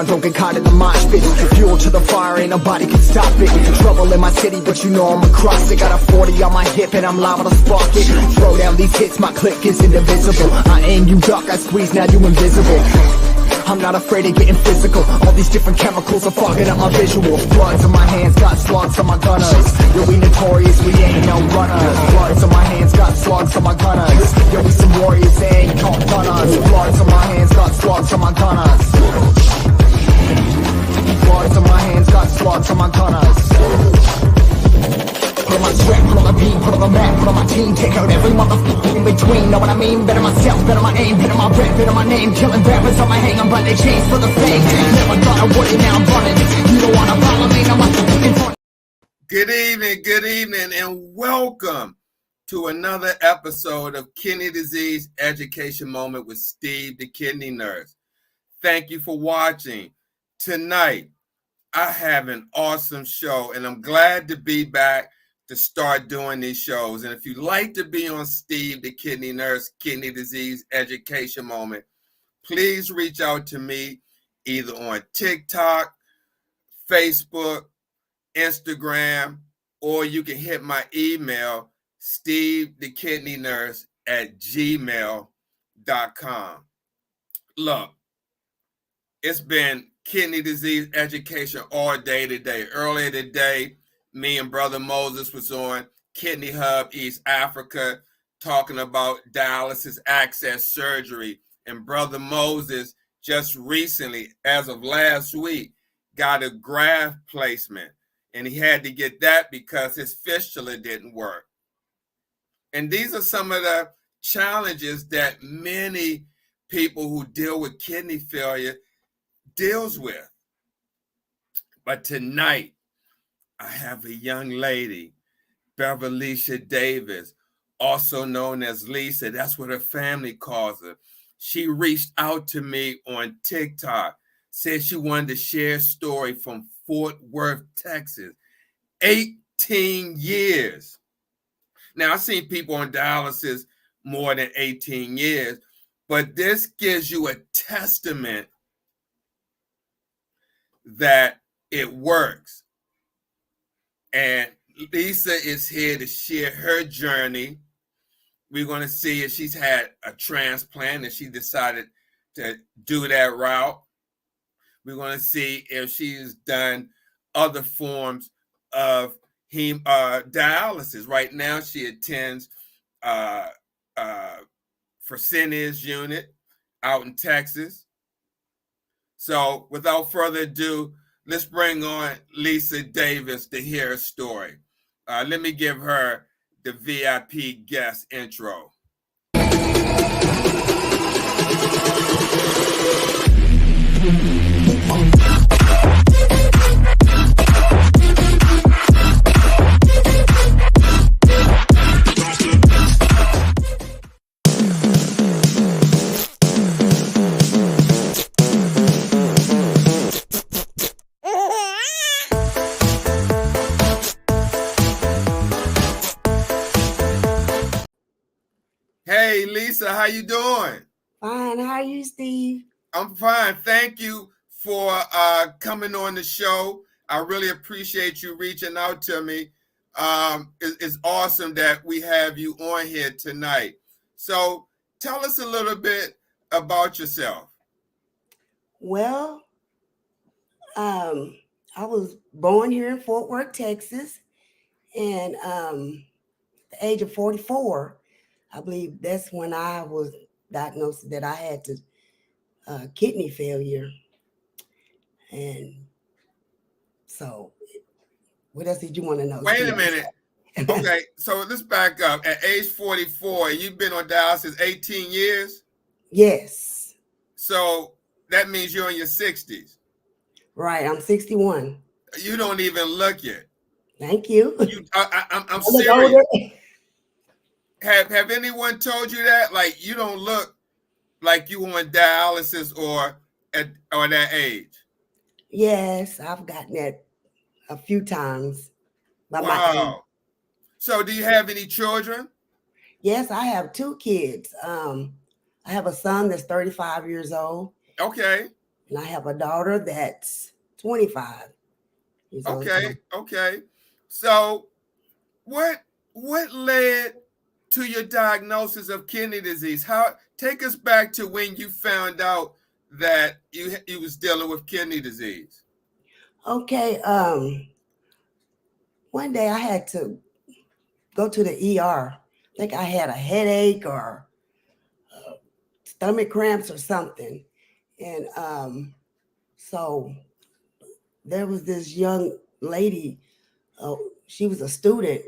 Don't get caught in the mosh pit. Fuel to the fire, ain't nobody can stop it. Trouble in my city, but you know I'm across it. Got a 40 on my hip and I'm liable to spark it. Throw down these hits, my click is indivisible. I aim, you duck, I squeeze, now you invisible. I'm not afraid of getting physical. All these different chemicals are fogging up my visual. Bloods on my hands, got slugs on my gunners. Yo, we notorious, we ain't no runners. Bloods on my hands, got slugs on my gunners. Yo, we some warriors, they ain't called gunners. Bloods on my hands, got slugs on my gunners. Bloods on my hands, got slugs on my gunners. Put on my sweat, put on the beat, put on the map, put on my team. Take out every motherfucker in between, know what I mean? Better myself, better my aim, better my rep, better my name. Killing rappers on my hang, I'm running chains for the fame. Never thought I would it, now I'm running. You don't wanna follow me, now I'm in front. Good evening, and welcome to another episode of Kidney Disease Education Moment with Steve, the Kidney Nurse. Thank you for watching. Tonight, I have an awesome show, and I'm glad to be back to start doing these shows. And if you'd like to be on Steve, the Kidney Nurse, Kidney Disease Education Moment, please reach out to me either on TikTok, Facebook, Instagram, or you can hit my email, stevethekidneynurse@gmail.com. Look, it's been kidney disease education all day today. Earlier today, me and Brother Moses was on Kidney Hub East Africa talking about dialysis access surgery. And Brother Moses just recently, as of last week, got a graft placement. And he had to get that because his fistula didn't work. And these are some of the challenges that many people who deal with kidney failure deals with. But tonight, I have a young lady, Beverlycia Davis, also known as Lisa. That's what her family calls her. She reached out to me on TikTok, said she wanted to share a story from Fort Worth, Texas. 18 years. Now, I've seen people on dialysis more than 18 years, but this gives you a testament that it works. And Lisa is here to share her journey. We're going to see if she's had a transplant and she decided to do that route. We're going to see if she's done other forms of dialysis. Right now, she attends Fresenius unit out in Texas. So without further ado, let's bring on Lisa Davis to hear her story. Let me give her the VIP guest intro. Hey, Lisa, how you doing? Fine. How are you, Steve? I'm fine. Thank you for coming on the show. I really appreciate you reaching out to me. It's awesome that we have you on here tonight. So tell us a little bit about yourself. Well, I was born here in Fort Worth, Texas, and at the age of 44, I believe that's when I was diagnosed that I had kidney failure. And so, what else did you want to know? Wait a minute. Okay, so let's back up. At age 44, you've been on dialysis 18 years? Yes. So that means you're in your 60s. Right, I'm 61. You don't even look it. Thank you. I'm I look serious. older. Have anyone told you that? Like you don't look like you on dialysis or that age? Yes, I've gotten that a few times by my age. Wow. So do you have any children? Yes, I have 2 kids. I have a son that's 35 years old, Okay. and I have a daughter that's 25 years old. Okay. So what led to your diagnosis of kidney disease? Take us back to when you found out that you was dealing with kidney disease. Okay, one day I had to go to the ER. I think I had a headache or stomach cramps or something. And so there was this young lady, she was a student,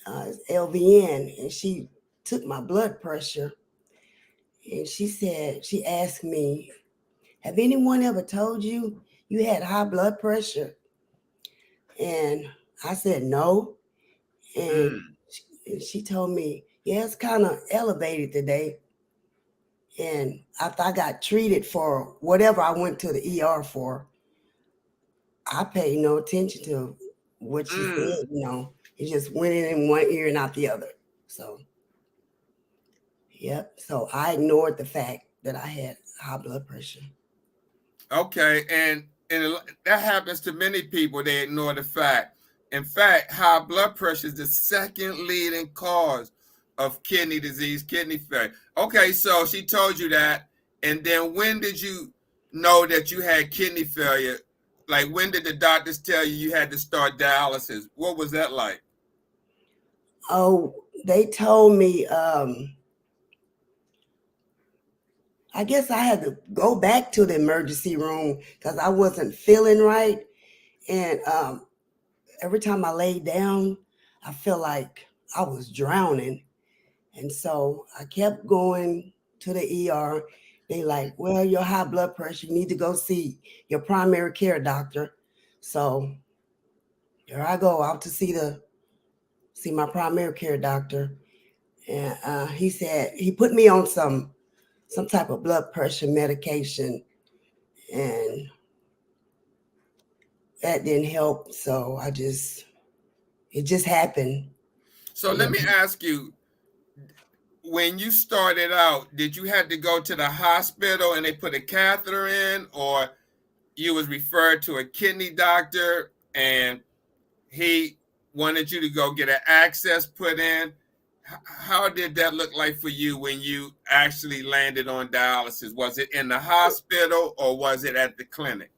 LVN, and she took my blood pressure. And she asked me, have anyone ever told you you had high blood pressure? And I said, no. And she told me, yeah, it's kind of elevated today. And after I got treated for whatever I went to the ER for, I paid no attention to what she said. It just went in one ear and out the other. So, yep. So I ignored the fact that I had high blood pressure. Okay, and that happens to many people. They ignore the fact. In fact, high blood pressure is the second leading cause of kidney disease, kidney failure. Okay, so she told you that, and then when did you know that you had kidney failure? Like when did the doctors tell you had to start dialysis? What was that like? Oh, they told me, I guess I had to go back to the emergency room because I wasn't feeling right. And every time I laid down, I felt like I was drowning. And so I kept going to the ER. They like, well, your high blood pressure, you need to go see your primary care doctor. So here I go out to see my primary care doctor. And he said, he put me on some type of blood pressure medication, and that didn't help. So it just happened. So let me ask you, when you started out, did you have to go to the hospital and they put a catheter in, or you was referred to a kidney doctor and he wanted you to go get an access put in? How did that look like for you when you actually landed on dialysis? Was it in the hospital or was it at the clinic,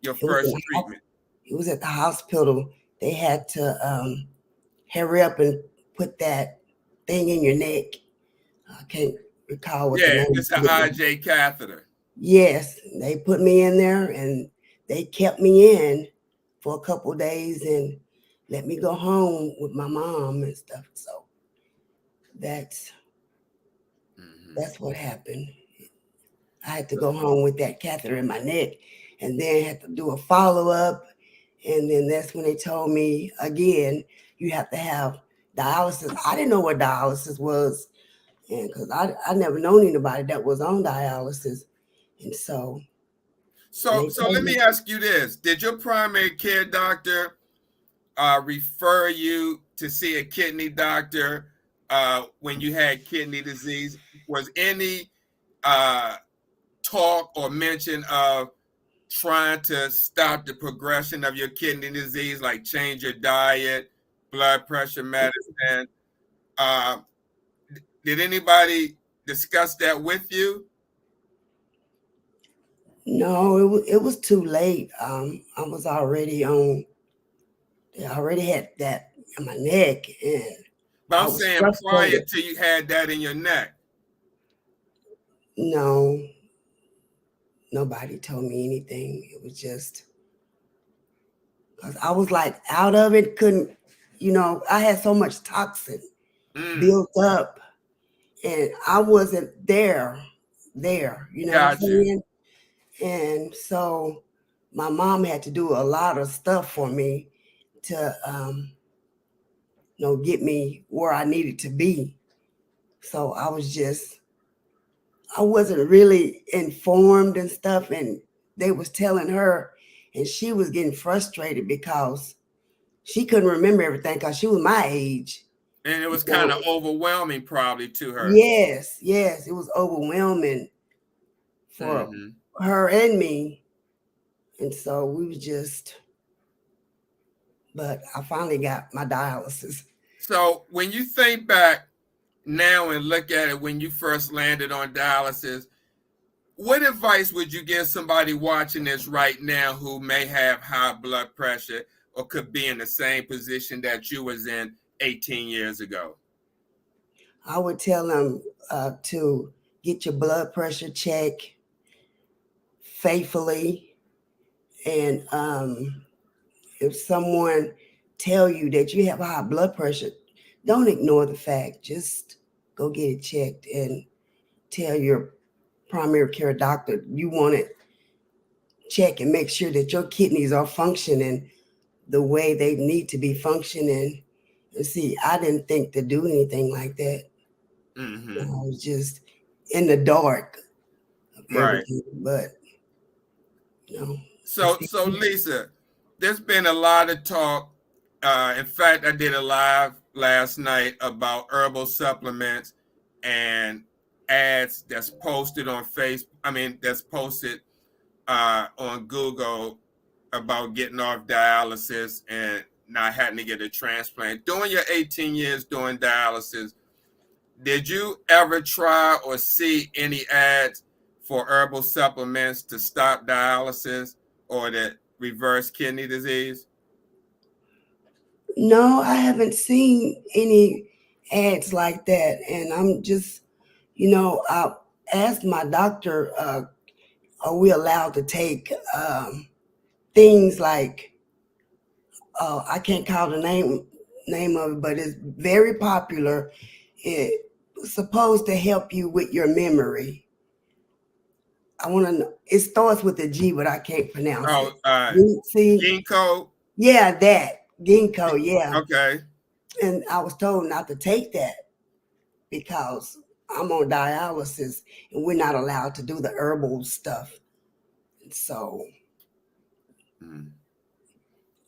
your first treatment? It was at the hospital. They had to hurry up and put that thing in your neck. I can't recall what the name is. Yeah, it's an IJ catheter. Yes, they put me in there and they kept me in for a couple of days and let me go home with my mom and stuff. So that's what happened. I had to go home with that catheter in my neck and then had to do a follow-up. And then that's when they told me again, you have to have dialysis. I didn't know what dialysis was, and because I never known anybody that was on dialysis. And so let me ask you this. Did your primary care doctor refer you to see a kidney doctor when you had kidney disease? Was any talk or mention of trying to stop the progression of your kidney disease, like change your diet, blood pressure medicine? Did anybody discuss that with you? No, it was too late. I was already on. I already had that in my neck, and but I'm saying prior to you had that in your neck. No, nobody told me anything. It was just because I was like out of it. Couldn't, I had so much toxin built up, and I wasn't there there. You know what I'm Got you. saying? And so my mom had to do a lot of stuff for me to, get me where I needed to be. So I wasn't really informed and stuff. And they was telling her, and she was getting frustrated because she couldn't remember everything because she was my age. And it was You know, kind of overwhelming probably to her. yes, it was overwhelming for Mm-hmm. her and me. And so we was but I finally got my dialysis. So when you think back now and look at it when you first landed on dialysis, what advice would you give somebody watching this right now who may have high blood pressure or could be in the same position that you was in 18 years ago? I would tell them to get your blood pressure checked faithfully. And if someone tell you that you have high blood pressure, don't ignore the fact. Just go get it checked and tell your primary care doctor you want to check and make sure that your kidneys are functioning the way they need to be functioning. And see, I didn't think to do anything like that. Mm-hmm. I was just in the dark of Right. everything. But So Lisa, there's been a lot of talk. In fact, I did a live last night about herbal supplements and ads that's posted on Facebook. I mean, that's posted on Google about getting off dialysis and not having to get a transplant. During your 18 years doing dialysis, did you ever try or see any ads for herbal supplements to stop dialysis or to reverse kidney disease? no, I haven't seen any ads like that. And I'm just, I asked my doctor, are we allowed to take things like, I can't call the name of it, but it's very popular. It's supposed to help you with your memory. I want to know. It starts with a G, but I can't pronounce it. See, ginkgo. yeah, that ginkgo, yeah. Okay. And I was told not to take that because I'm on dialysis and we're not allowed to do the herbal stuff. So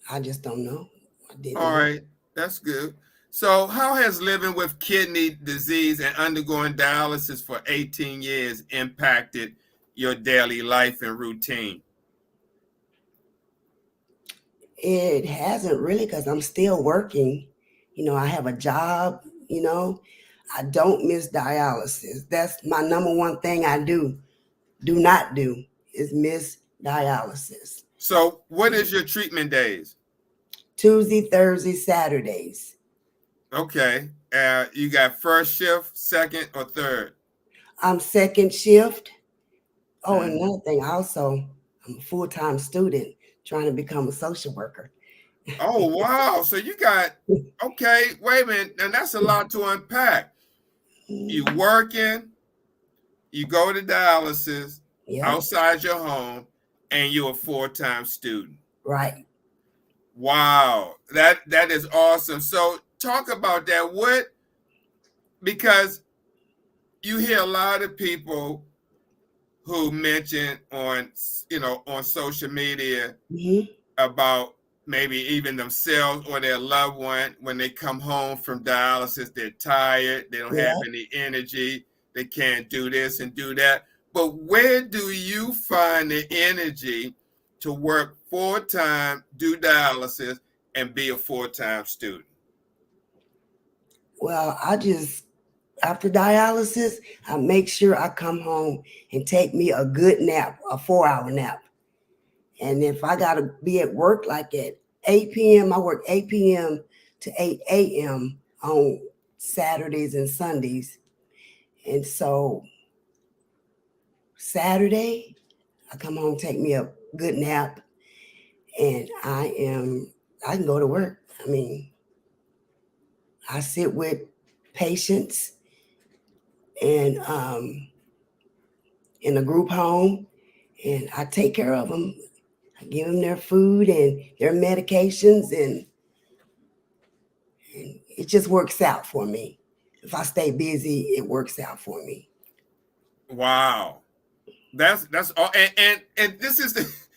I just don't know. I didn't All know. right, that's good. So, how has living with kidney disease and undergoing dialysis for 18 years impacted your daily life and routine? It hasn't really because I'm still working. I have a job, I don't miss dialysis. That's my number one thing I do not do is miss dialysis. So, what is your treatment days? Tuesday, Thursday, Saturdays. Okay. You got first shift, second, or third? I'm second shift. Oh, and another thing, also, I'm a full-time student trying to become a social worker. Oh, wow. So you got, okay, wait a minute. And that's a lot to unpack. You working, you go to dialysis outside your home, and you're a full-time student. Right. Wow. That is awesome. So talk about that. Because you hear a lot of people who mention on social media about maybe even themselves or their loved one when they come home from dialysis, they're tired, they don't have any energy, they can't do this and do that. But where do you find the energy to work full-time, do dialysis, and be a full-time student? Well, after dialysis, I make sure I come home and take me a good nap, a 4-hour nap. And if I got to be at work like at 8 p.m., I work 8 p.m. to 8 a.m. on Saturdays and Sundays. And so Saturday, I come home, take me a good nap, and I can go to work. I mean, I sit with patients and in a group home, and I take care of them. I give them their food and their medications, and it just works out for me. If I stay busy, it works out for me. Wow. That's all. And this is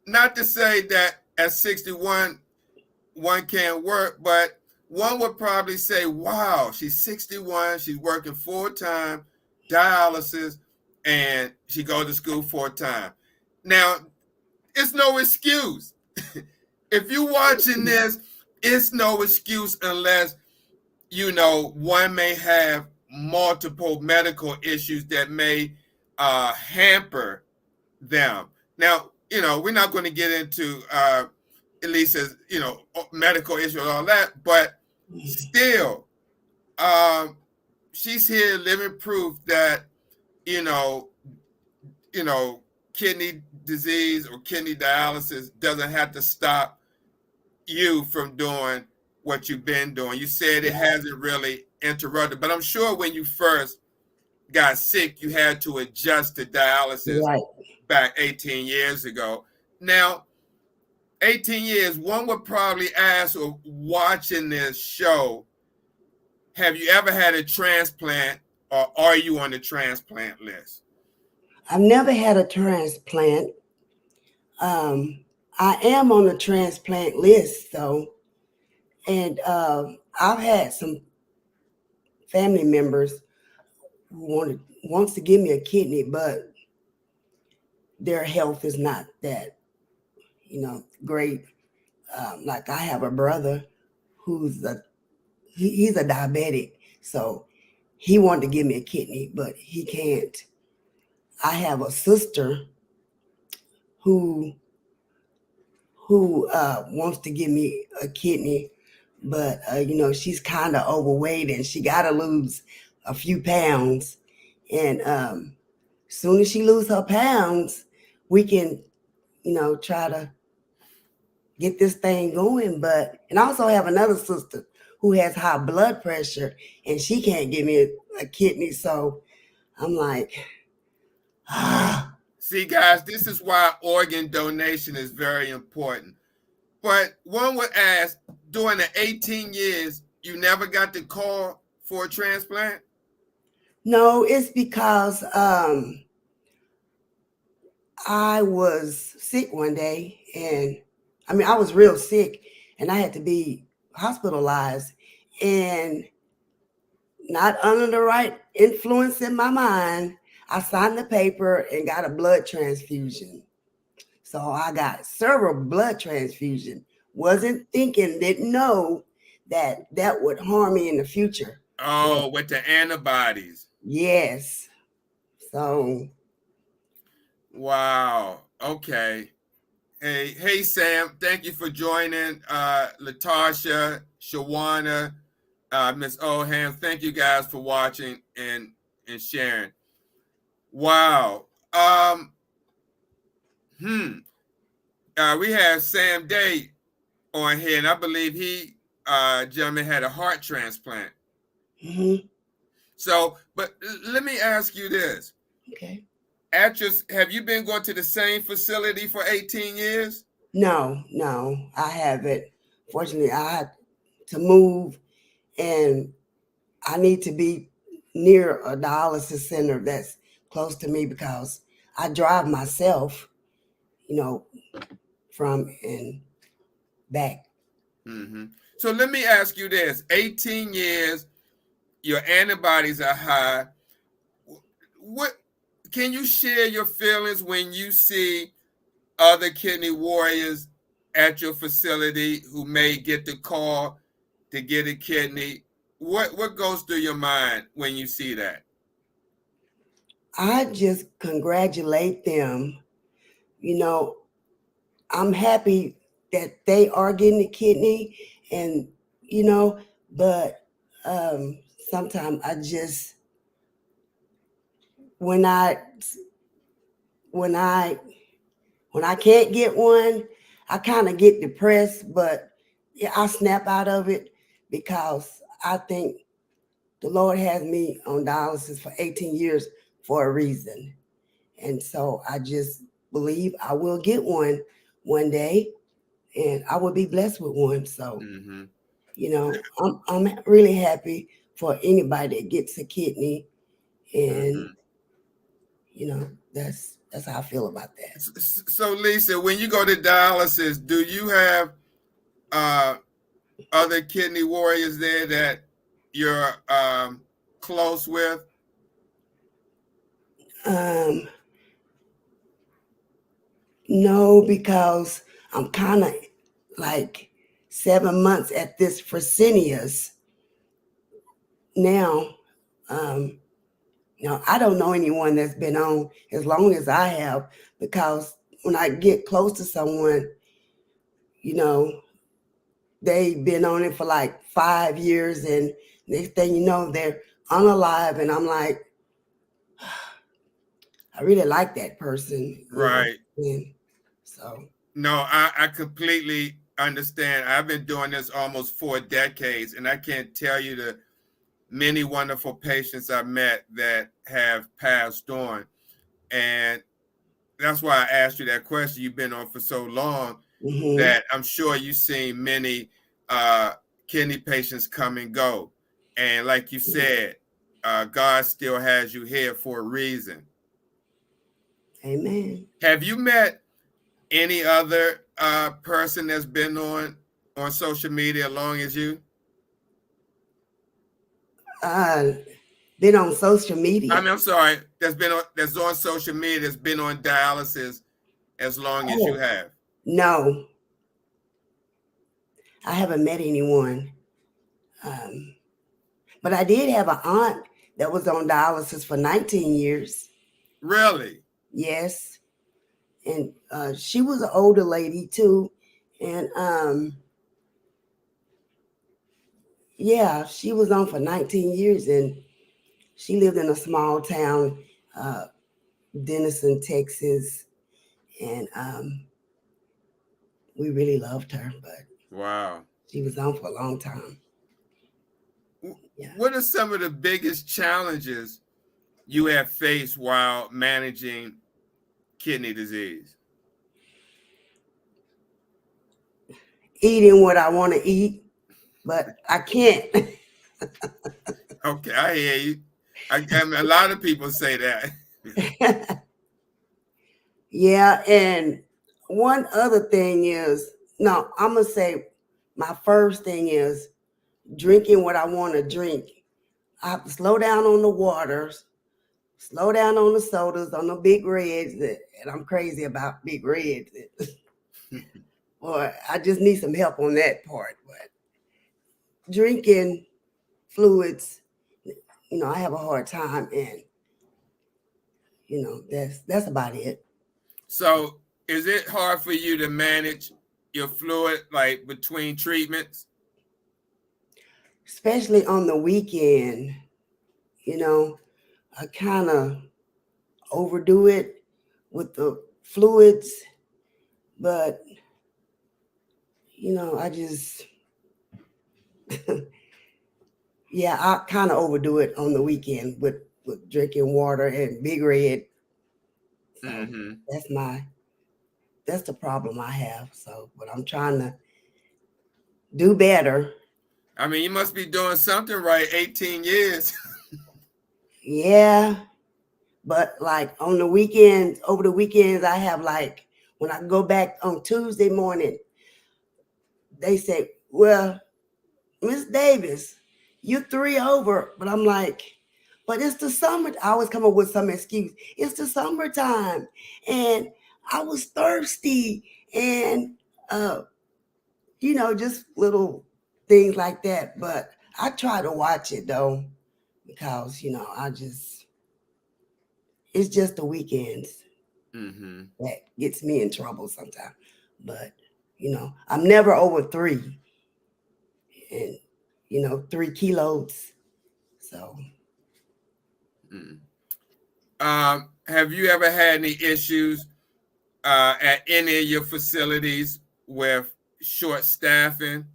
not to say that at 61 one can't work, but one would probably say, wow, she's 61, she's working full-time, dialysis, and she goes to school full-time. Now, it's no excuse. If you're watching this, it's no excuse unless, one may have multiple medical issues that may hamper them. Now, we're not going to get into Elisa's, medical issue and all that, but still, she's here living proof that, you know, kidney disease or kidney dialysis doesn't have to stop you from doing what you've been doing. You said it hasn't really interrupted, but I'm sure when you first got sick, you had to adjust to dialysis back 18 years ago. Now, 18 years, one would probably ask, or watching this show, have you ever had a transplant, or are you on the transplant list? I've never had a transplant. I am on the transplant list, though, and I've had some family members who wants to give me a kidney, but their health is not that, great. Like I have a brother who's he's a diabetic, so he wanted to give me a kidney, but he can't. I have a sister who wants to give me a kidney, but she's kind of overweight and she got to lose a few pounds, and soon as she lose her pounds, we can try to get this thing going. And I also have another sister who has high blood pressure and she can't give me a kidney, so I'm like, See, guys, this is why organ donation is very important. But one would ask, during the 18 years, you never got the call for a transplant? No, it's because I was sick one day, and I was real sick, and I had to be hospitalized, and not under the right influence in my mind, I signed the paper and got a blood transfusion. So I got several blood transfusion. Wasn't thinking, didn't know that would harm me in the future. Oh, with the antibodies. Yes. So. Wow. Okay. Hey, Sam. Thank you for joining. Latasha, Shawana, Miss Oham. Thank you guys for watching and sharing. Wow. We have Sam Day on here, and I believe he, gentleman, had a heart transplant. Mm-hmm. So, but let me ask you this. Okay. Have you been going to the same facility for 18 years? No, I haven't. Fortunately, I had to move, and I need to be near a dialysis center that's close to me because I drive myself, from and back. Mm-hmm. So let me ask you this: 18 years, your antibodies are high. What can you share your feelings when you see other kidney warriors at your facility who may get the call to get a kidney? What goes through your mind when you see that? I just congratulate them. I'm happy that they are getting a kidney, and but sometimes I just when I can't get one, I kind of get depressed, but yeah, I snap out of it because I think the Lord has me on dialysis for 18 years for a reason. And so I just believe I will get one day, and I will be blessed with one. So, you know, I'm really happy for anybody that gets a kidney, and you know, that's how I feel about that. So Lisa, when you go to dialysis, do you have other kidney warriors there that you're close with? No, because I'm kind of like 7 months at this Fresenius now. You know, I don't know anyone that's been on as long as I have, because when I get close to someone, you know, they've been on it for like 5 years, and next thing you know, they're unalive, and I'm like, I really like that person, Right. And so. No, I completely understand. I've been doing this almost 4 decades, and I can't tell you the many wonderful patients I've met that have passed on. And that's why I asked you that question. You've been on for so long that I'm sure you've seen many kidney patients come and go. And like you said, God still has you here for a reason. Amen. Have you met any other person that's been on social media as long as you? Been on social media. I mean, I'm sorry, that's on social media, that's been on dialysis as long as you have. No, I haven't met anyone. But I did have an aunt that was on dialysis for 19 years. Really? Yes. And she was an older lady too. And yeah, she was on for 19 years, and she lived in a small town, Denison, Texas. And we really loved her, but wow, she was on for a long time. Yeah. What are some of the biggest challenges you have faced while managing kidney disease? Eating what I want to eat, but I can't. Okay, I hear you. I mean, a lot of people say that. Yeah, and one other thing is, no, I'm going to say my first thing is drinking what I want to drink. I have to slow down on the waters, slow down on the sodas, on the big reds, and I'm crazy about big reds. Or I just need some help on that part. But drinking fluids, you know, I have a hard time, and you know, that's about it. So is it hard for you to manage your fluid, like between treatments? Especially on the weekend, you know, I kind of overdo it with the fluids, but you know, I just yeah, I kind of overdo it on the weekend with drinking water and big red. So that's the problem I have. So, but I'm trying to do better. I mean, you must be doing something right. 18 years. Yeah, but like on the weekends, over the weekends, I have like, when I go back on Tuesday morning, they say, well, Miss Davis, you 3 over. But I'm like, but it's the summer. I always come up with some excuse. It's the summertime, and I was thirsty, and you know, just little things like that. But I try to watch it though, because you know, it's just the weekends that gets me in trouble sometimes. But you know, I'm never over 3, and you know, 3 kilos. So. Have you ever had any issues at any of your facilities with short staffing?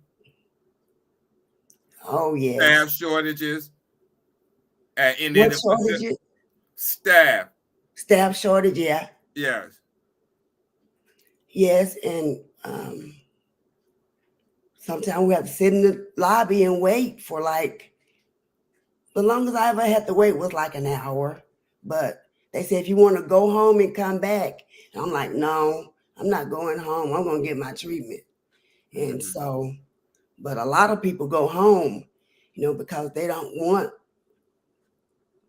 Oh yes. Staff shortages at any What of the shortages? staff. Staff shortage, yeah. Yes. Yes, and sometimes we have to sit in the lobby and wait for like, the longest I ever had to wait was like an hour. But they said if you want to go home and come back, and I'm like, no, I'm not going home. I'm gonna get my treatment. And Mhm. so, but a lot of people go home, because they don't want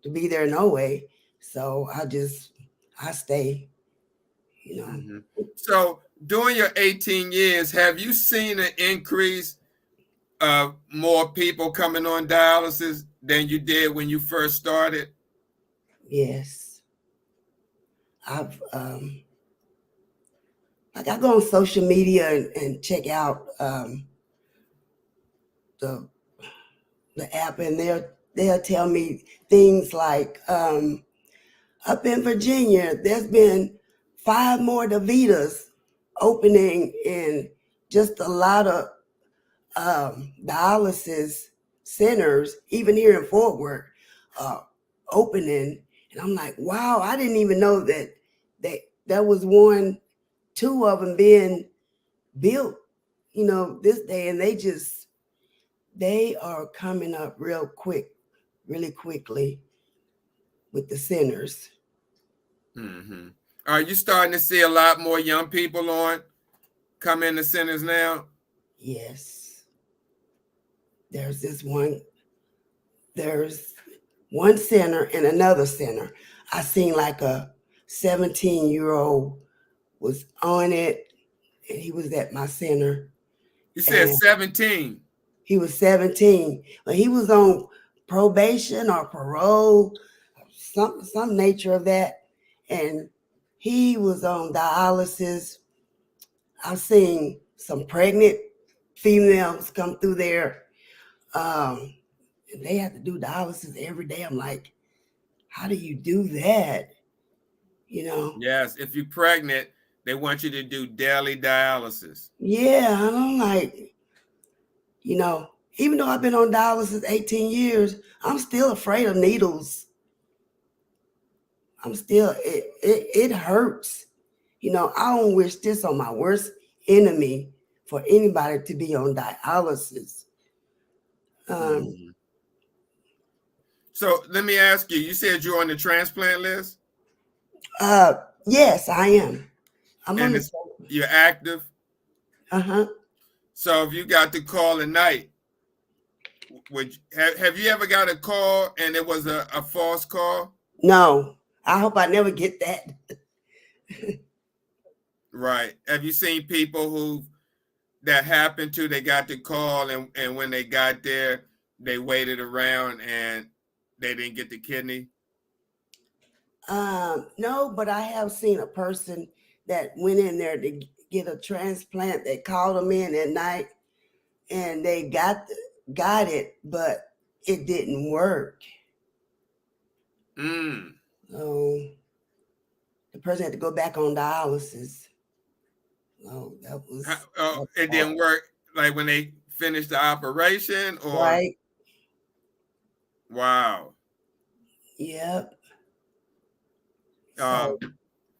to be there no way. So I stay, Mhm. So during your 18 years, have you seen an increase of more people coming on dialysis than you did when you first started? Yes. I've like I go on social media and check out the the app, and they'll tell me things like up in Virginia, there's been 5 more Davitas opening, in just a lot of dialysis centers, even here in Fort Worth, uh, opening. And I'm like, wow, I didn't even know that there was 2 of them being built, this day. And they are coming up really quickly with the centers. Mm-hmm. Are you starting to see a lot more young people come into centers now? Yes. There's one center and another center. I seen like a 17-year-old was on it, and he was at my center, You said and 17. he was 17, but he was on probation or parole, some nature of that, and he was on dialysis. I've seen some pregnant females come through there. And they have to do dialysis every day. I'm like, how do you do that? Yes, if you're pregnant, they want you to do daily dialysis. Yeah, and I'm like, even though I've been on dialysis 18 years, I'm still afraid of needles. It hurts. I don't wish this on my worst enemy, for anybody to be on dialysis. Mm-hmm. So let me ask you, you said you're on the transplant list? Yes, I am. I'm on And the. you're active? Uh-huh. So if you got the call at night, have you ever got a call and it was a false call? No, I hope I never get that. Right. Have you seen people that happened to, they got the call and when they got there, they waited around and they didn't get the kidney? No, but I have seen a person that went in there to get a transplant. They called them in at night, and they got it, but it didn't work. Mm. So the person had to go back on dialysis. Oh, that was It didn't work like when they finished the operation, or? right. Wow. Yep. Um, So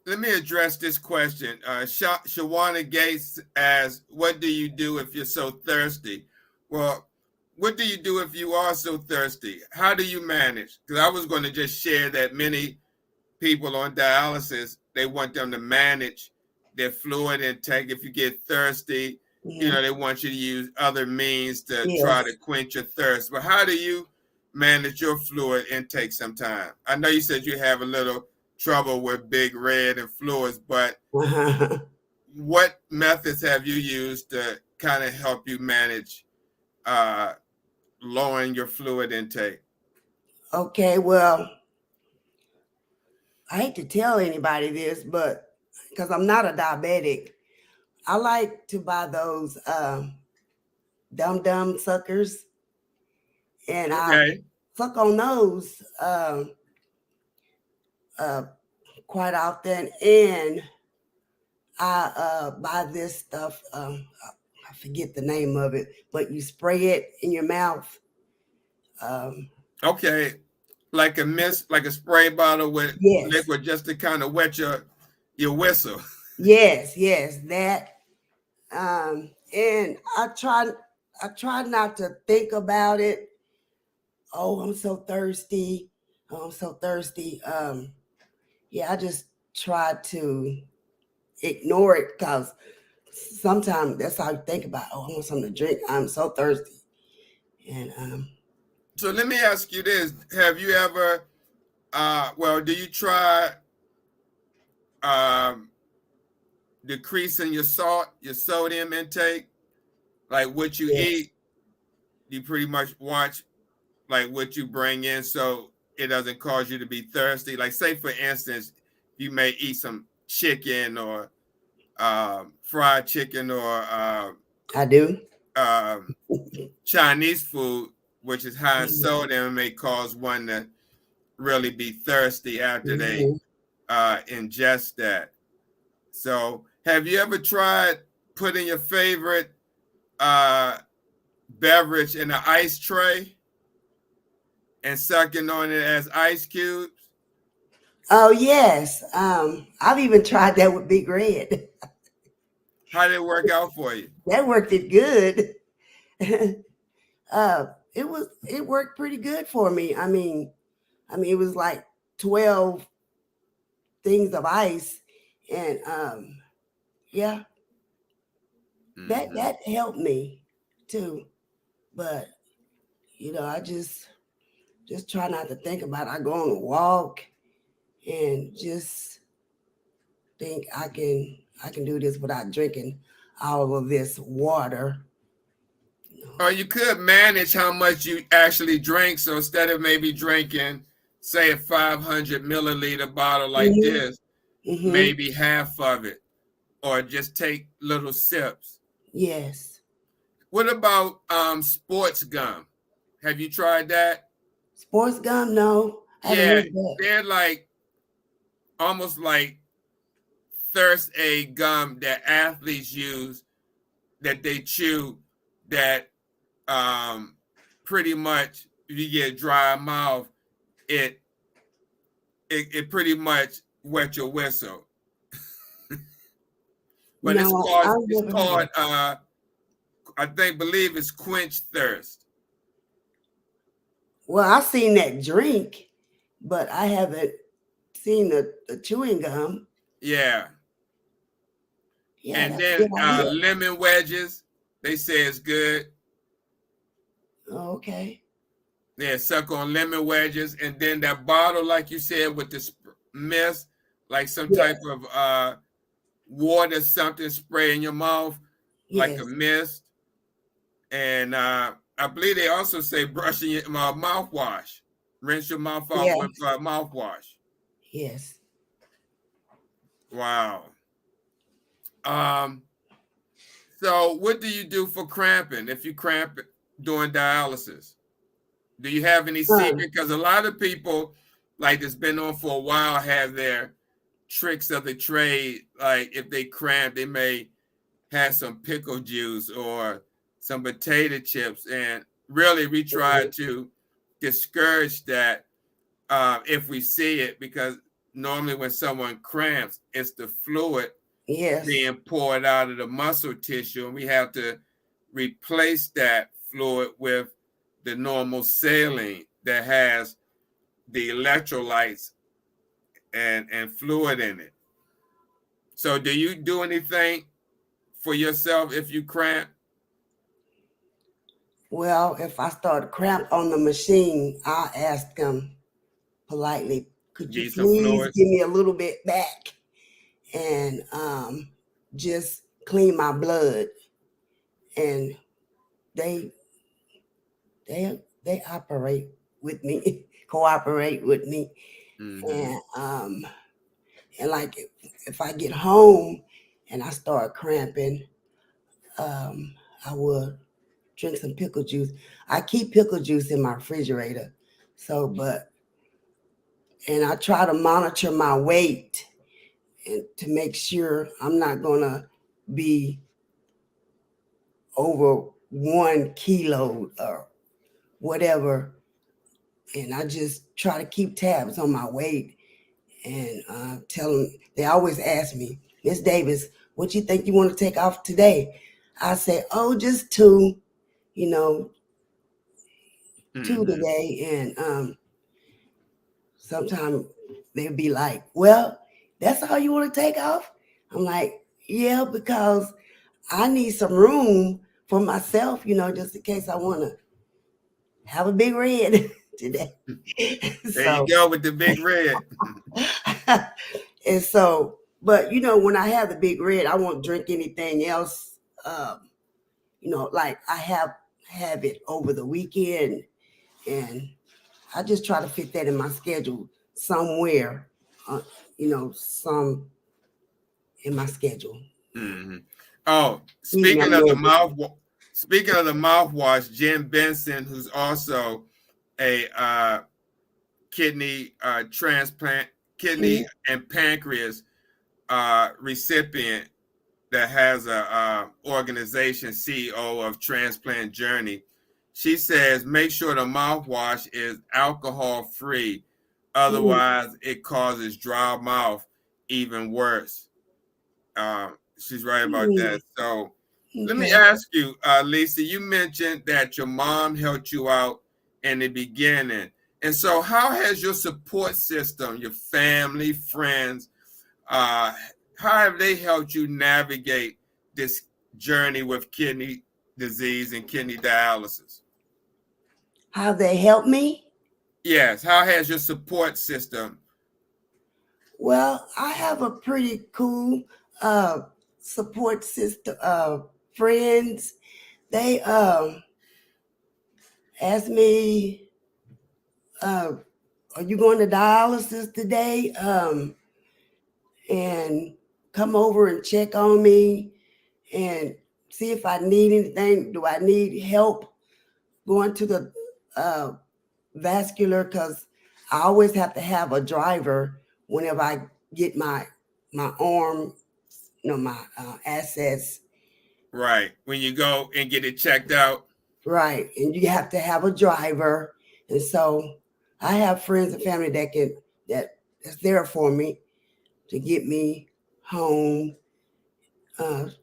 Let me address this question. Shawana Gates asks, what do you do if you're so thirsty? Well, what do you do if you are so thirsty? How do you manage? Because I was going to just share that many people on dialysis, they want them to manage their fluid intake. If you get thirsty, they want you to use other means to try to yes. quench your thirst. But how do you manage your fluid intake sometime? I know you said you have a little trouble with Big Red and fluids, but what methods have you used to kind of help you manage lowering your fluid intake? Okay, well, I hate to tell anybody this, but because I'm not a diabetic, I like to buy those dum suckers, and I Okay. suck on those quite often. And I buy this stuff. I forget the name of it, but you spray it in your mouth. Okay. like a mist, like a spray bottle with Yes. liquid just to kind of wet your whistle. Yes, that. And I try not to think about it. Oh, I'm so thirsty. Oh, I'm so thirsty. Yeah, I just try to ignore it because sometimes that's how you think about, oh, I want something to drink. I'm so thirsty. And So let me ask you this: have you ever, do you try decreasing your sodium intake, like what you yes, eat? You pretty much watch like what you bring in, so it doesn't cause you to be thirsty. Like, say for instance, you may eat some chicken or fried chicken or I do. Chinese food, which is high in sodium, may cause one to really be thirsty after they ingest that. So, have you ever tried putting your favorite beverage in an ice tray and sucking on it as ice cubes? Oh yes. I've even tried that with Big Red. How did it work out for you? That worked it good. It worked pretty good for me. I mean it was like 12 things of ice, and yeah, that helped me too. But I just try not to think about it. I go on a walk and just think I can do this without drinking all of this water. Or you could manage how much you actually drink. So instead of maybe drinking, say, a 500 milliliter bottle like this, maybe half of it, or just take little sips. Yes. What about sports gum? Have you tried that? Sports gum? No, I haven't Yeah, heard that. they're like almost like thirst aid gum that athletes use, that they chew, that pretty much if you get dry mouth, it pretty much wet your whistle. But No, I've it's never heard called of I believe it's quench thirst. Well, I've seen that drink, but I haven't seen the chewing gum. Yeah. Yeah, And that's a then good idea. lemon wedges, they say it's good. Oh, okay. Yeah, suck on lemon wedges. And then that bottle, like you said, with the mist, like some type of water, something spray in your mouth, like a Yes. mist. And I believe they also say brushing your mouthwash. Rinse your mouth off Yeah. with mouthwash. Yes. Wow. So what do you do for cramping if you cramp during dialysis? Do you have any secret? Because a lot of people, like that's been on for a while, have their tricks of the trade. Like if they cramp, they may have some pickle juice or some potato chips. And really, we try to discourage that if we see it, because normally when someone cramps, it's the fluid being poured out of the muscle tissue, and we have to replace that fluid with the normal saline that has the electrolytes and fluid in it. So do you do anything for yourself if you cramp? Well, if I start to cramp on the machine, I'll ask them politely, could you Need some please fluids? give me a little bit back and just clean my blood? And they operate with me, cooperate with me. And like if I get home and I start cramping, I will drink some pickle juice. I keep pickle juice in my refrigerator. And I try to monitor my weight and to make sure I'm not gonna be over 1 kilo or whatever and I just try to keep tabs on my weight and tell them. They always ask me, Miss Davis, what you think you want to take off today? I say, oh, just two, you know, two today. And sometimes they'll be like, well, that's all you want to take off? I'm like, yeah, because I need some room for myself, just in case I want to have a big red today. There you go with the big red. And so, but when I have the big red, I won't drink anything else. Like I have it over the weekend, and I just try to fit that in my schedule somewhere. Some in my schedule. Mm-hmm. Oh, speaking of the mouthwash, Jim Benson, who's also a kidney transplant, kidney and pancreas recipient that has a organization, CEO of Transplant Journey. She says, make sure the mouthwash is alcohol free. Otherwise, it causes dry mouth even worse. She's right about that. So let me ask you, Lisa, you mentioned that your mom helped you out in the beginning. And so how has your support system, your family, friends, how have they helped you navigate this journey with kidney disease and kidney dialysis? How they help me? Yes. How has your support system? Well, I have a pretty cool support system. Friends, they ask me, are you going to dialysis today? And come over and check on me and see if I need anything. Do I need help going to the vascular? Because I always have to have a driver whenever I get my arm, my assets. Right. When you go and get it checked out. Right. And you have to have a driver. And so I have friends and family that's there for me to get me home. Because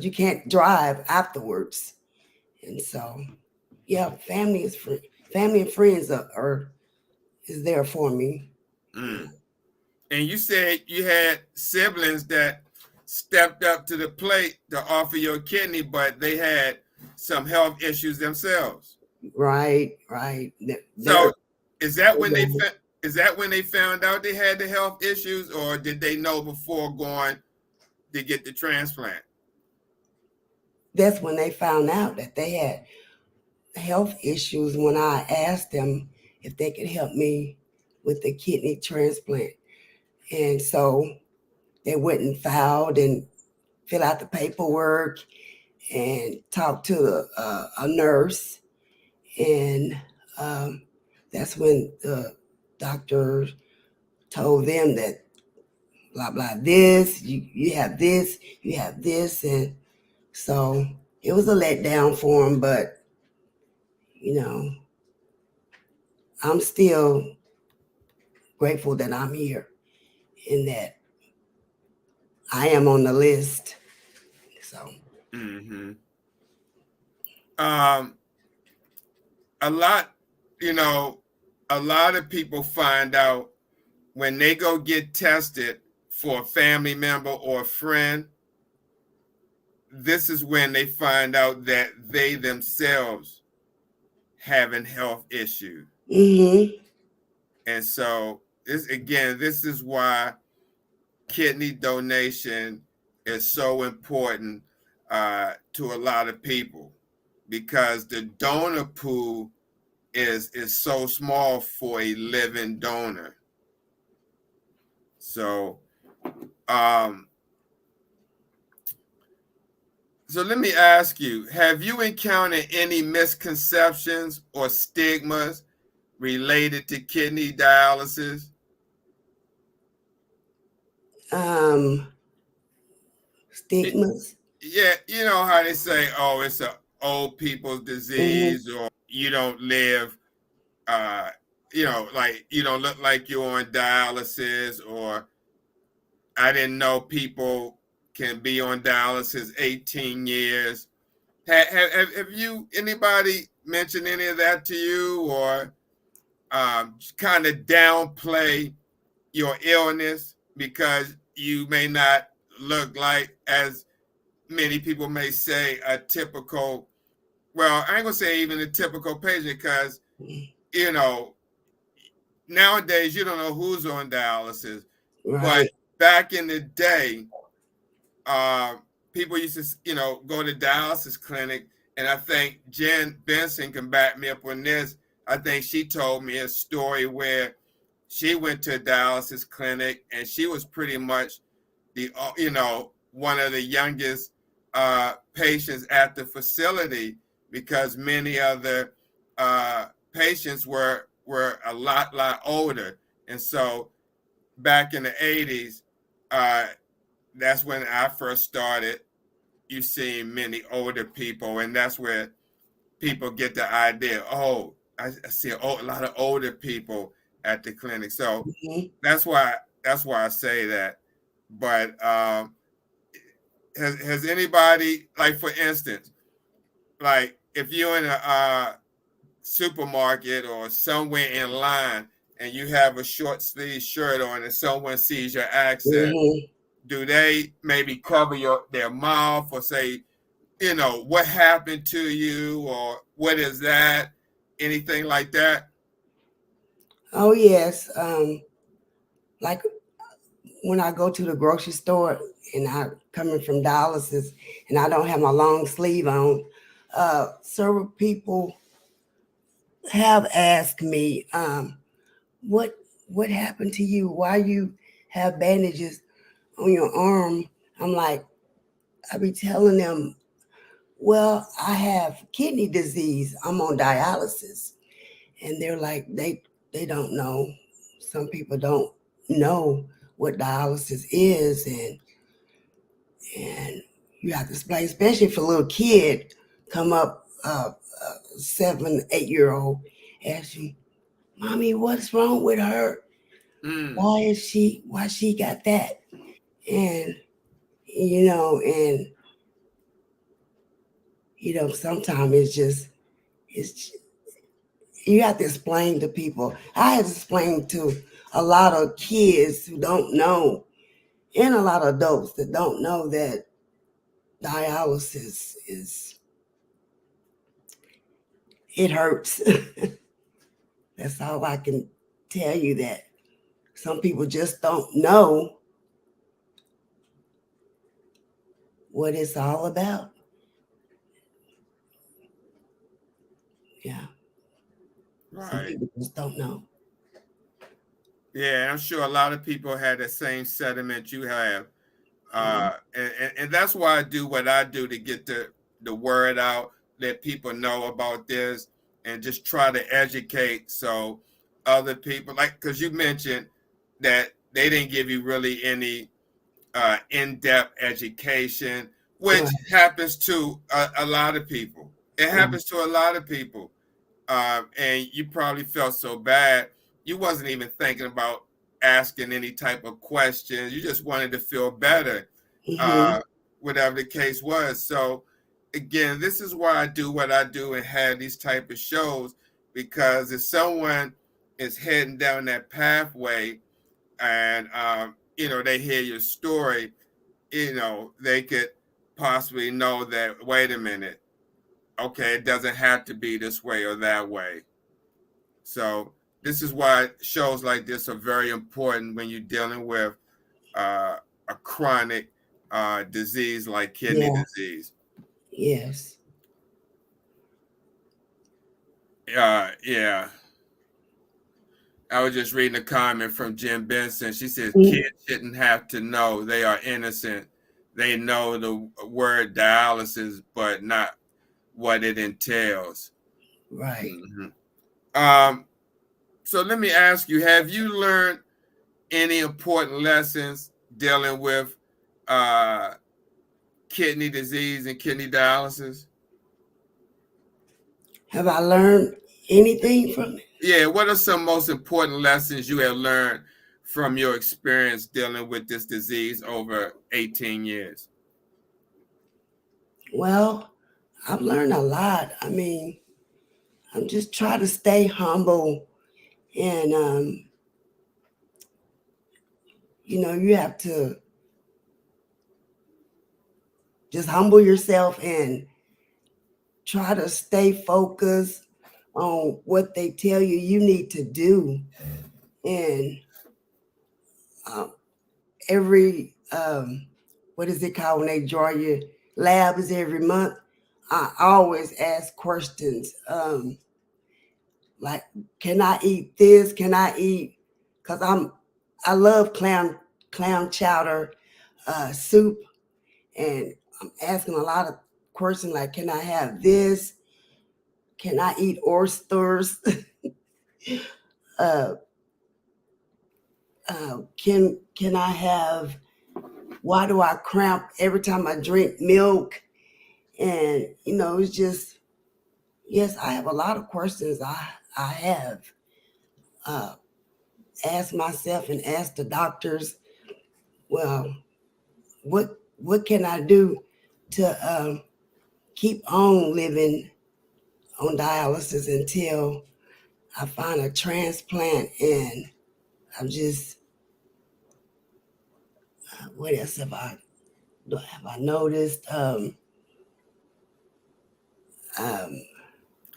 you can't drive afterwards. And so, yeah, family and friends is there for me. Mm. And you said you had siblings that stepped up to the plate to offer your kidney, but they had some health issues themselves. Right. So is that when they found out they had the health issues, or did they know before going to get the transplant? That's when they found out that they had health issues, when I asked them if they could help me with the kidney transplant. And so they went and filed and filled out the paperwork and talked to a nurse. And that's when the doctor told them that blah, blah, this, you have this, you have this. And so it was a letdown for them, but, I'm still grateful that I'm here and that I am on the list. So. A lot of people find out when they go get tested for a family member or a friend. This is when they find out that they themselves having health issues. And so this is why kidney donation is so important to a lot of people, because the donor pool is so small for a living donor. So so let me ask you, have you encountered any misconceptions or stigmas related to kidney dialysis? Stigmas? Yeah, you know how they say, oh, it's an old people's disease, or you don't live you know, like you don't look like you're on dialysis, or I didn't know people can be on dialysis 18 years. Have you, anybody mentioned any of that to you, or kind of downplay your illness because you may not look like, as many people may say, a typical, well, I ain't gonna say even a typical patient, because you know, nowadays you don't know who's on dialysis. Right. But back in the day, people used to, you know, go to dialysis clinic, and I think Jen Benson can back me up on this. I think she told me a story where she went to a dialysis clinic, and she was pretty much the, you know, one of the youngest patients at the facility, because many other patients were a lot older. And so back in the 80s, that's when I first started. You see many older people, and that's where people get the idea. Oh, I see a lot of older people at the clinic. So that's why I say that. But has anybody, like, for instance, like if you're in a supermarket or somewhere in line and you have a short sleeve shirt on and someone sees your accent, do they maybe cover their mouth or say, you know, what happened to you, or what is that? Anything like that? Oh yes. Like when I go to the grocery store and I'm coming from dialysis and I don't have my long sleeve on, several people have asked me, what happened to you? Why you have bandages on your arm? I'm like, I be telling them, well, I have kidney disease. I'm on dialysis. And they're like, they don't know. Some people don't know what dialysis is, and you have to explain, especially if a little kid come up, 7, 8 year old, ask you, Mommy, what's wrong with her? Why she got that? And sometimes it's you have to explain to people. I have to explain to a lot of kids who don't know, and a lot of adults that don't know that dialysis it hurts. That's all I can tell you, that some people just don't know what it's all about. Yeah. Some Right. people just don't know. Yeah, I'm sure a lot of people had the same sentiment you have. And that's why I do what I do, to get the word out, let people know about this, and just try to educate, so other people, like, because you mentioned that they didn't give you really any in-depth education, which Right. happens to a lot of people. It happens to a lot of people. And you probably felt so bad, you wasn't even thinking about asking any type of questions. You just wanted to feel better, Mm-hmm. whatever the case was. So again, this is why I do what I do and have these type of shows, because if someone is heading down that pathway, and you know, they hear your story, you know, they could possibly know that, wait a minute, okay, it doesn't have to be this way or that way. So this is why shows like this are very important when you're dealing with a chronic disease like kidney Yeah. disease. Yes. Yeah. I was just reading a comment from Jim Benson. She says Mm. kids shouldn't have to know, they are innocent. They know the word dialysis, but not what it entails. Right. Mhm. So let me ask you, have you learned any important lessons dealing with uh, kidney disease and kidney dialysis? Have I learned anything from it? Yeah, what are some most important lessons you have learned from your experience dealing with this disease over 18 years? Well, I've learned a lot. I mean, I'm just trying to stay humble and you have to just humble yourself and try to stay focused on what they tell you you need to do. And um, every what is it called when they draw your labs every month? I always ask questions like, can I eat this? Can I eat? Because I love clam chowder soup, and I'm asking a lot of questions like, can I have this? Can I eat oysters? uh, can I have? Why do I cramp every time I drink milk? And it's just yes, I have a lot of questions. I have uh, asked myself and asked the doctors. Well, what can I do to keep on living on dialysis until I find a transplant? And I'm just what else have I noticed? Um,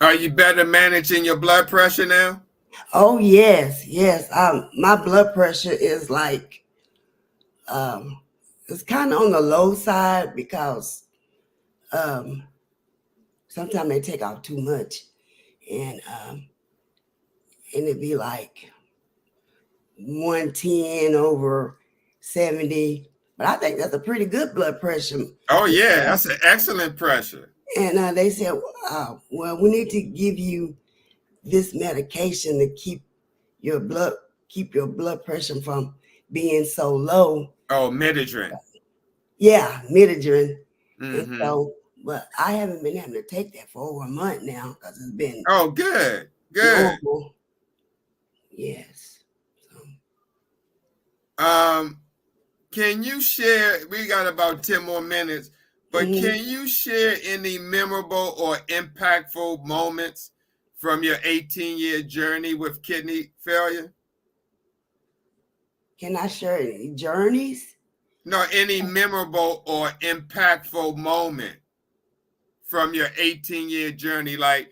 Are you better managing your blood pressure now? oh yes. My blood pressure is like um, it's kind of on the low side because um, sometimes they take off too much, and it'd be like 110 over 70. But I think that's a pretty good blood pressure. Oh, yeah, that's an excellent pressure. And they said, well, we need to give you this medication to keep your blood pressure from being so low. Oh, Midodrine. Yeah, Midodrine. And Mm-hmm. so, but I haven't been having to take that for over a month now because it's been Oh, good. normal. Yes. Can you share? We got about 10 more minutes, but Mhm. can you share any memorable or impactful moments from your 18-year journey with kidney failure? Can I share any journeys? No, any memorable or impactful moment from your 18-year journey, like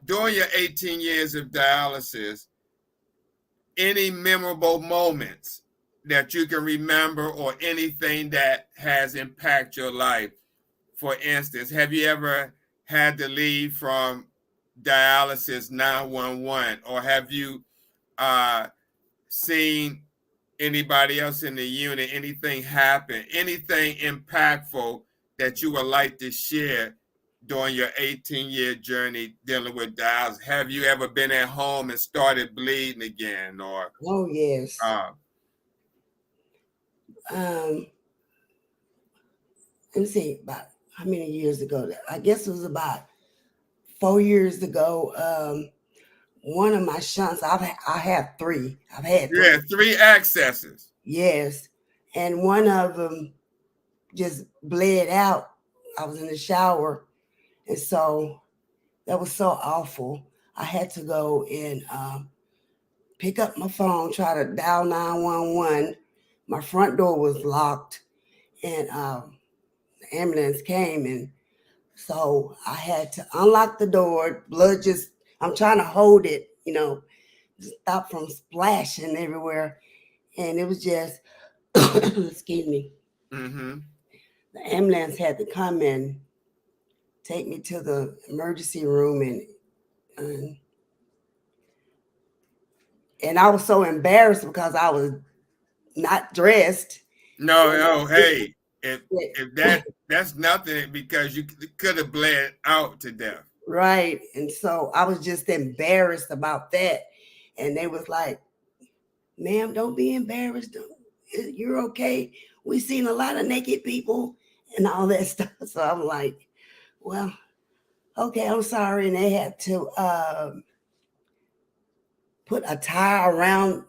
during your 18 years of dialysis, any memorable moments that you can remember or anything that has impacted your life? For instance, have you ever had to leave from dialysis 911, or have you seen anybody else in the unit, anything happen, anything impactful that you would like to share during your 18-year journey dealing with dialysis? Have you ever been at home and started bleeding again, or Oh yes. Um, let me see, about how many years ago? I guess it was about 4 years ago. One of my shunts, I have three. I've had you three. had 3 accesses? Yes, and one of them just bled out. I was in the shower, and so that was so awful. I had to go and pick up my phone, try to dial 911. My front door was locked, and the ambulance came, and so I had to unlock the door. Blood just, I'm trying to hold it, stop from splashing everywhere. And it was just, excuse me, Mm-hmm. the ambulance had to come and take me to the emergency room, and I was so embarrassed because I was not dressed. No, hey, if that's nothing, because you could have bled out to death. Right. And so I was just embarrassed about that. And they was like, ma'am, don't be embarrassed. You're okay. We've seen a lot of naked people and all that stuff. So I'm like, well, okay, I'm sorry. And they had to put a tie around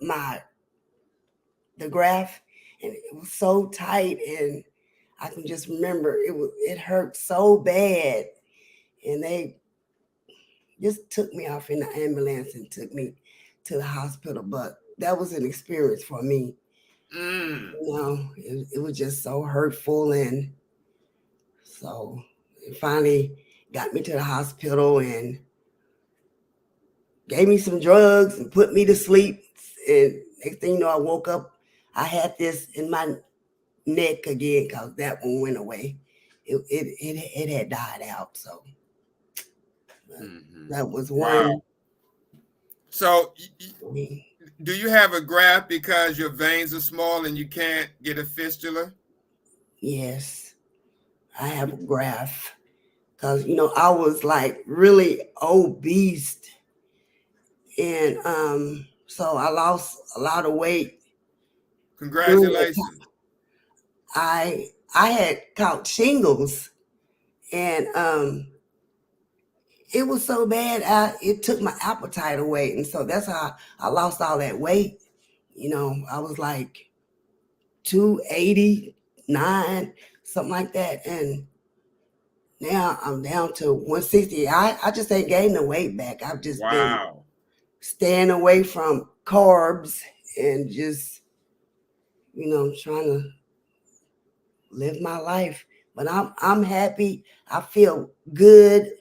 the graft, and it was so tight, and I can just remember it hurt so bad, and they just took me off in the ambulance and took me to the hospital. But that was an experience for me. It was just so hurtful, and so it finally got me to the hospital and gave me some drugs and put me to sleep. And next thing you know, I woke up, I had this in my neck again because that one went away. It had died out. So that was one. Wow. So do you have a graft because your veins are small and you can't get a fistula? Yes, I have a graft because, I was like really obese. And so I lost a lot of weight. Congratulations. I had caught shingles, and it was so bad it took my appetite away, and so that's how I lost all that weight. I was like 289, something like that, and now I'm down to 160. I just ain't gained the weight back. I've just been staying away from carbs and just trying to live my life. But I'm happy. I feel good,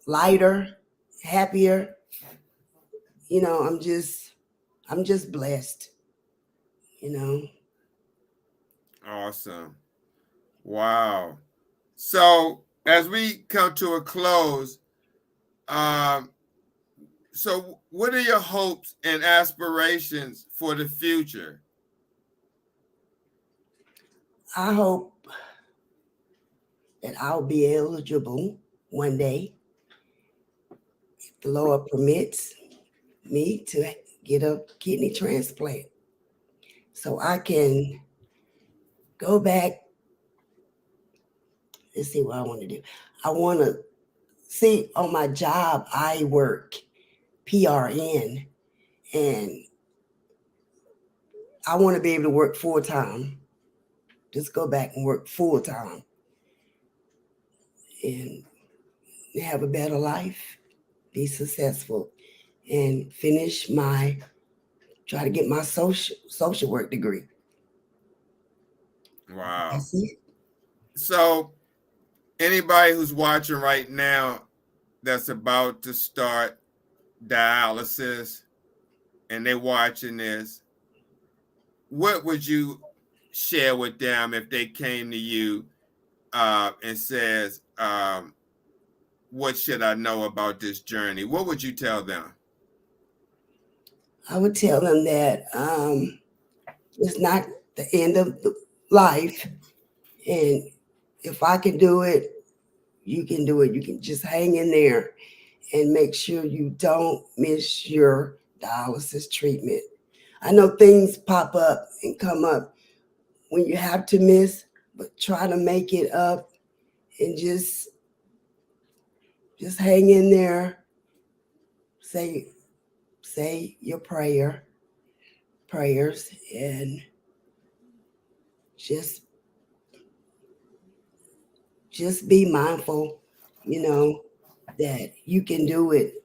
lighter, happier. I'm just blessed. Awesome. Wow. So as we come to a close, so what are your hopes and aspirations for the future? I hope that I'll be eligible one day, if the Lord permits me to get a kidney transplant, so I can go back. Let's see what I want to do. I want to see, on my job, I work PRN, and I want to be able to work full time. Just go back and work full time and have a better life, be successful, and try to get my social work degree. Wow. That's it. So anybody who's watching right now that's about to start dialysis and they're watching this, what would you share with them if they came to you and says, what should I know about this journey? What would you tell them? I would tell them that it's not the end of life, and if I can do it, you can do it. You can just hang in there and make sure you don't miss your dialysis treatment. I know things pop up and come up when you have to miss, but try to make it up and just hang in there. Say your prayers, and just be mindful, that you can do it,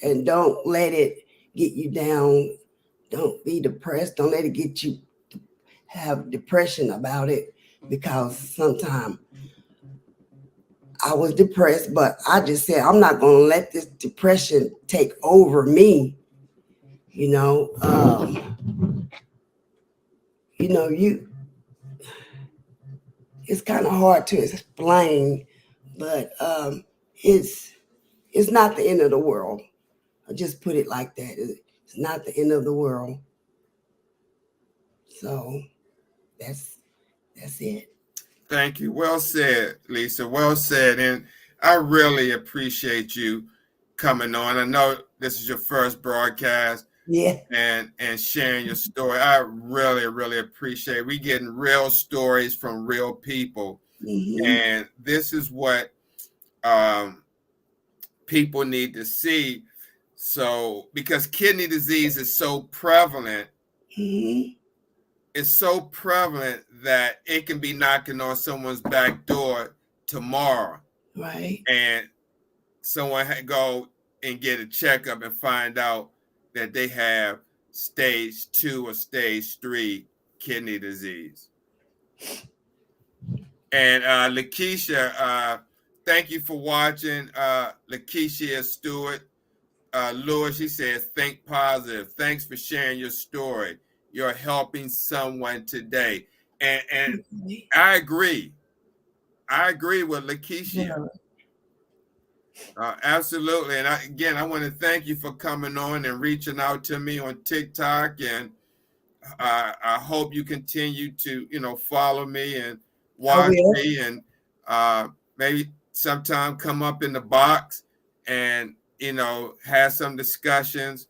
and don't let it get you down. Don't be depressed. Don't let it get you have depression about it, because sometimes I was depressed, but I just said, I'm not going to let this depression take over me. It's kind of hard to explain, but it's not the end of the world. I'll just put it like that. It's not the end of the world. So that's it. Thank you. Well said, Lisa. Well said. And I really appreciate you coming on. I know this is your first broadcast. Yeah. And sharing your story. I really, really appreciate it. We getting real stories from real people. Mm-hmm. And this is what people need to see. So because kidney disease is so prevalent, Mhm. it's so prevalent that it can be knocking on someone's back door tomorrow, Right. and someone go and get a checkup and find out that they have stage 2 or stage 3 kidney disease. And Lakeisha, thank you for watching. Lakeisha Stewart Lewis, she says, think positive. Thanks for sharing your story. You're helping someone today. And Okay. I agree. I agree with Lakeisha. Yeah. Absolutely. And I want to thank you for coming on and reaching out to me on TikTok. And I hope you continue to, follow me and I watch will. me, and maybe sometime come up in the box and, have some discussions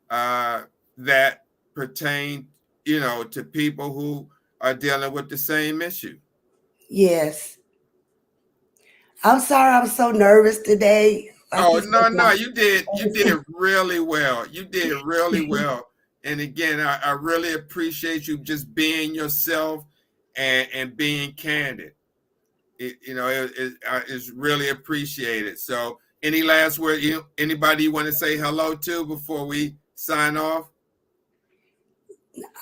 that pertain, to people who are dealing with the same issue. Yes. I'm sorry I was so nervous today. Like Oh, you no, you did said, really well. You did really well. And again, I really appreciate you just being yourself and being candid. It's really appreciated. So any last word, anybody you want to say hello to before we sign off?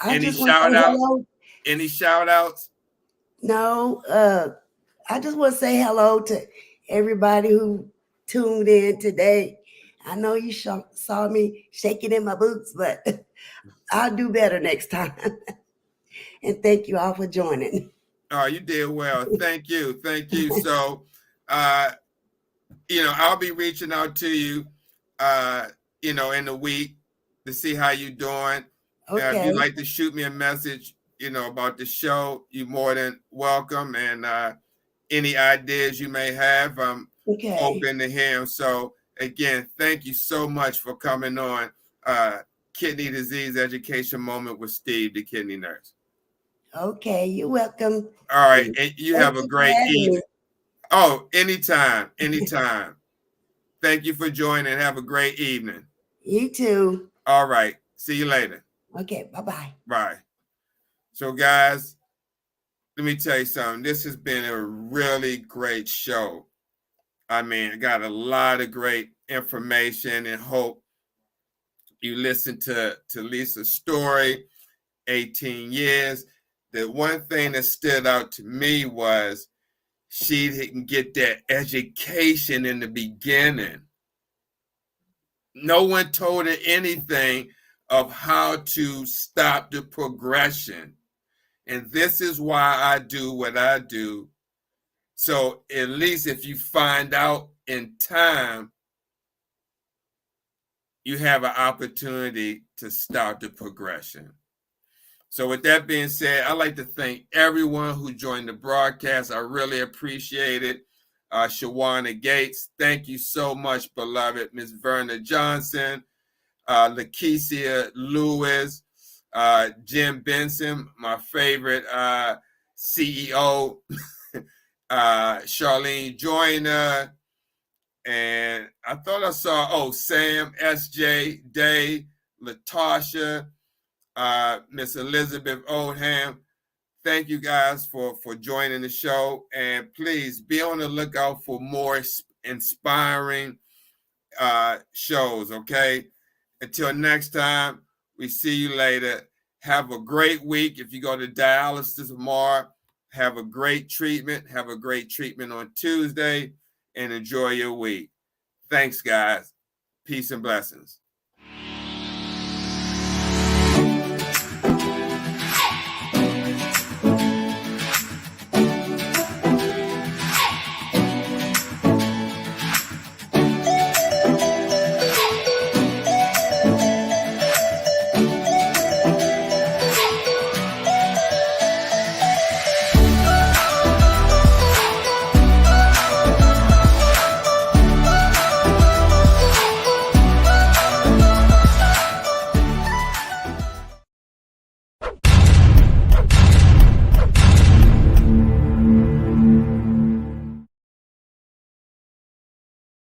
I Any just want to shout say outs? hello. Any shout outs? No, I just want to say hello to everybody who tuned in today. I know you saw me shaking in my boots, but I'll do better next time. And thank you all for joining. Oh, you did well. Thank you. Thank you. So, I'll be reaching out to you, in the week to see how you're doing. If Okay. you'd like to shoot me a message, about the show, you're more than welcome. And any ideas you may have, I'm Okay. open to hear them. So, again, thank you so much for coming on Kidney Disease Education Moment with Steve, the kidney nurse. Okay. You're welcome. All right. And you Thank have a you for great having me. evening. Oh, anytime. Anytime. Thank you for joining. Have a great evening. You too. All right. See you later. Okay. Bye-bye. Bye. So, guys, let me tell you something. This has been a really great show. I mean, I got a lot of great information, and hope you listen to Lisa's story, 18 years. The one thing that stood out to me was she didn't get that education in the beginning. No one told her anything of how to stop the progression. And this is why I do what I do. So at least if you find out in time, you have an opportunity to start the progression. So with that being said, I'd like to thank everyone who joined the broadcast. I really appreciate it. Shawana Gates, thank you so much, beloved. Ms. Verna Johnson, Lakeisha Lewis, Jim Benson, my favorite CEO, Charlene Joyner, and I thought I saw, Sam, SJ, Day, Latasha, Miss Elizabeth Oldham. Thank you guys for joining the show. And please be on the lookout for more inspiring shows, okay? Until next time, we see you later. Have a great week. If you go to dialysis tomorrow, have a great treatment. Have a great treatment on Tuesday, and enjoy your week. Thanks, guys. Peace and blessings.